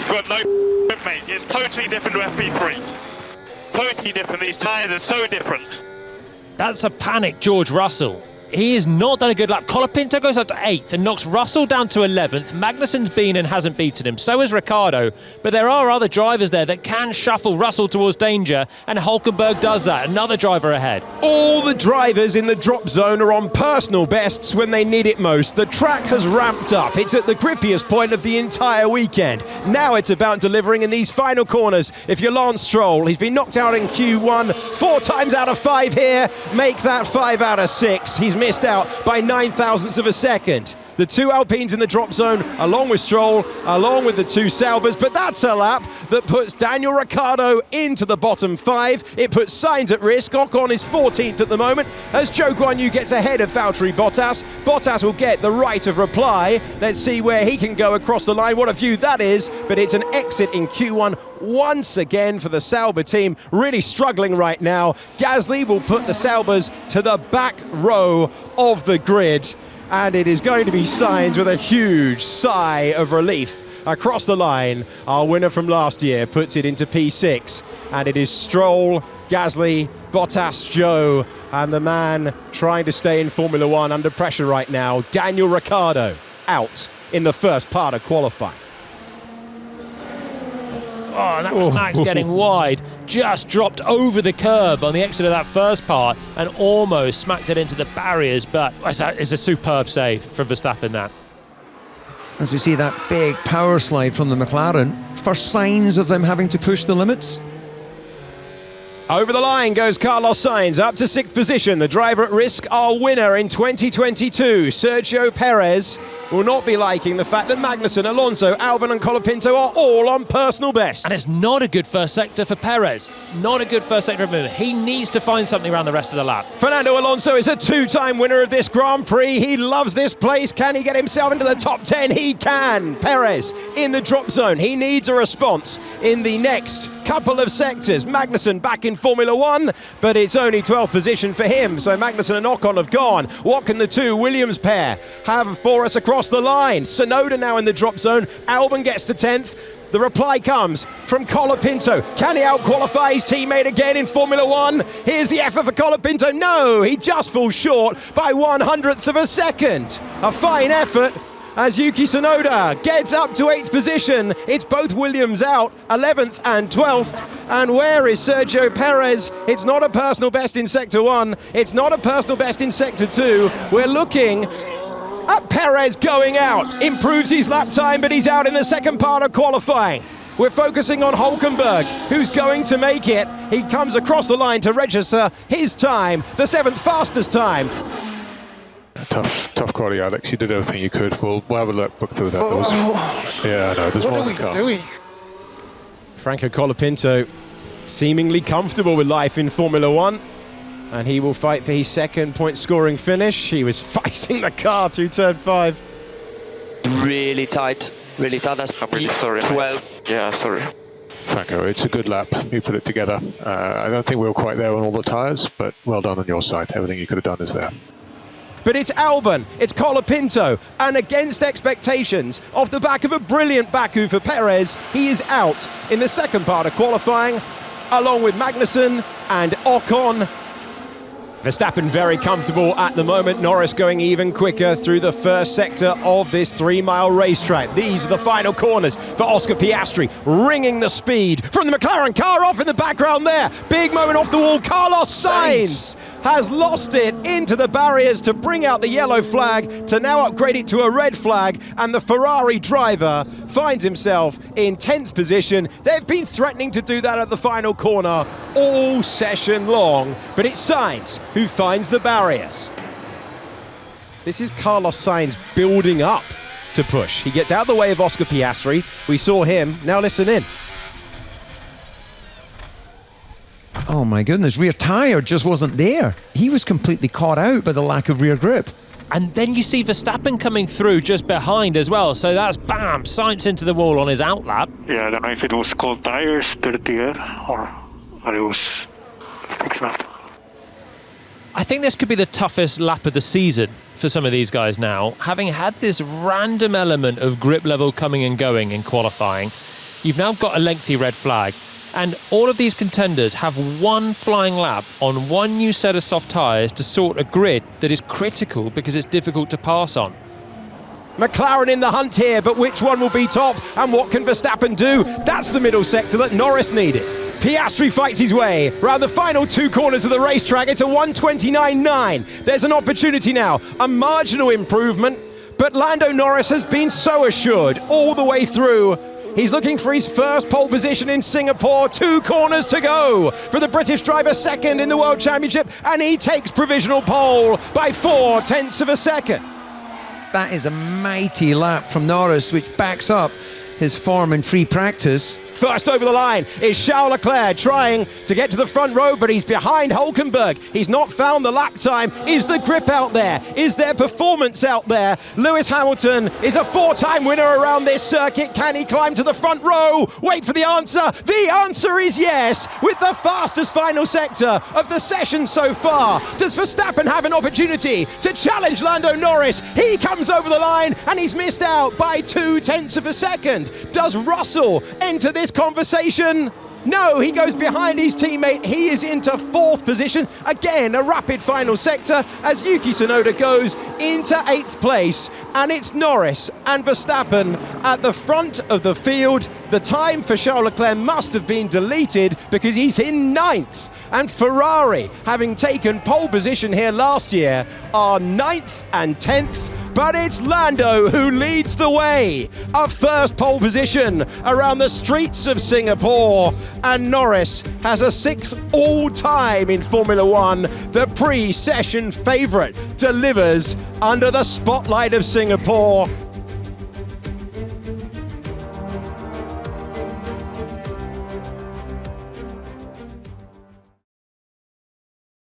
got no grip, mate. It's totally different to FP3. Totally different. These tyres are so different. That's a panic George Russell. He has not done a good lap. Colapinto goes up to 8th and knocks Russell down to 11th. Magnussen's been and hasn't beaten him. So has Ricciardo. But there are other drivers there that can shuffle Russell towards danger, and Hülkenberg does that. Another driver ahead. All the drivers in the drop zone are on personal bests when they need it most. The track has ramped up. It's at the grippiest point of the entire weekend. Now it's about delivering in these final corners. If you're Lance Stroll, he's been knocked out in Q1 4 times out of 5 here. Make that 5 out of 6. He's missed out by 9,000ths of a second. The 2 Alpines in the drop zone, along with Stroll, along with the 2 Saubers, but that's a lap that puts Daniel Ricciardo into the bottom 5. It puts Sainz at risk. Ocon is 14th at the moment as Zhou Guanyu gets ahead of Valtteri Bottas. Bottas will get the right of reply. Let's see where he can go across the line. What a view that is, but it's an exit in Q1 once again for the Sauber team, really struggling right now. Gasly will put the Saubers to the back row of the grid. And it is going to be Sainz with a huge sigh of relief across the line. Our winner from last year puts it into P6. And it is Stroll, Gasly, Bottas, Zhou, and the man trying to stay in Formula One under pressure right now, Daniel Ricciardo, out in the first part of qualifying. Oh, that was Max getting wide. Just dropped over the curb on the exit of that first part and almost smacked it into the barriers, but it's a superb save from Verstappen, that. As we see that big power slide from the McLaren, first signs of them having to push the limits. Over the line goes Carlos Sainz, up to 6th position. The driver at risk, our winner in 2022. Sergio Perez will not be liking the fact that Magnussen, Alonso, Albon and Colapinto are all on personal bests. And it's not a good first sector for Perez. Not a good first sector for him. He needs to find something around the rest of the lap. Fernando Alonso is a 2-time winner of this Grand Prix. He loves this place. Can he get himself into the top 10? He can. Perez in the drop zone. He needs a response in the next couple of sectors. Magnussen back in Formula One, but it's only 12th position for him. So Magnussen and Ocon have gone. What can the 2 Williams pair have for us across the line? Tsunoda now in the drop zone. Albon gets to 10th. The reply comes from Colapinto. Can he out-qualify his teammate again in Formula One? Here's the effort for Colapinto. No, he just falls short by 100th of a second. A fine effort as Yuki Tsunoda gets up to 8th position. It's both Williams out, 11th and 12th. And where is Sergio Perez? It's not a personal best in Sector 1. It's not a personal best in Sector 2. We're looking at Perez going out. Improves his lap time, but he's out in the second part of qualifying. We're focusing on Hülkenberg, who's going to make it. He comes across the line to register his time, the 7th fastest time. Tough quality, Alex. You did everything you could. We'll have a look through that. Yeah, I know. There's more to come. Franco Colapinto seemingly comfortable with life in Formula One, and he will fight for his 2nd point-scoring finish. He was fighting the car through turn 5. Really tight. That's I'm really sorry. 12. Yeah, sorry. Franco, it's a good lap. You put it together. I don't think we were quite there on all the tyres, but well done on your side. Everything you could have done is there. But it's Albon, it's Colapinto, and against expectations, off the back of a brilliant Baku for Perez, he is out in the 2nd part of qualifying, along with Magnussen and Ocon. Verstappen very comfortable at the moment. Norris going even quicker through the first sector of this 3-mile racetrack. These are the final corners for Oscar Piastri, ringing the speed from the McLaren car off in the background there. Big moment off the wall. Carlos Sainz has lost it into the barriers to bring out the yellow flag, to now upgrade it to a red flag, and the Ferrari driver finds himself in 10th position. They've been threatening to do that at the final corner all session long, but it's Sainz who finds the barriers. This is Carlos Sainz building up to push. He gets out of the way of Oscar Piastri. We saw him. Now listen in. Oh my goodness, rear tyre just wasn't there. He was completely caught out by the lack of rear grip. And then you see Verstappen coming through just behind as well. So that's bam, Sainz into the wall on his outlap. Yeah, I don't know if it was cold tires, dirty air, or it was fixed lap. I think this could be the toughest lap of the season for some of these guys now. Having had this random element of grip level coming and going in qualifying, you've now got a lengthy red flag. And all of these contenders have one flying lap on one new set of soft tyres to sort a grid that is critical because it's difficult to pass on. McLaren in the hunt here, but which one will be top and what can Verstappen do? That's the middle sector that Norris needed. Piastri fights his way around the final 2 corners of the racetrack. It's a 1:29.9. There's an opportunity now, a marginal improvement, but Lando Norris has been so assured all the way through. He's looking for his first pole position in Singapore. 2 corners to go for the British driver, second in the World Championship, and he takes provisional pole by 0.4 of a second. That is a mighty lap from Norris, which backs up his form in free practice. First over the line is Charles Leclerc trying to get to the front row, but he's behind Hülkenberg. He's not found the lap time. Is the grip out there? Is there performance out there? Lewis Hamilton is a 4-time winner around this circuit. Can he climb to the front row? Wait for the answer. The answer is yes, with the fastest final sector of the session so far. Does Verstappen have an opportunity to challenge Lando Norris? He comes over the line and he's missed out by 0.2 of a second. Does Russell enter this conversation? No, he goes behind his teammate. He is into 4th position. Again, a rapid final sector as Yuki Tsunoda goes into 8th place. And it's Norris and Verstappen at the front of the field. The time for Charles Leclerc must have been deleted because he's in 9th. And Ferrari, having taken pole position here last year, are 9th and 10th. But it's Lando who leads the way. A first pole position around the streets of Singapore. And Norris has a 6th all-time in Formula One. The pre-session favourite delivers under the spotlight of Singapore.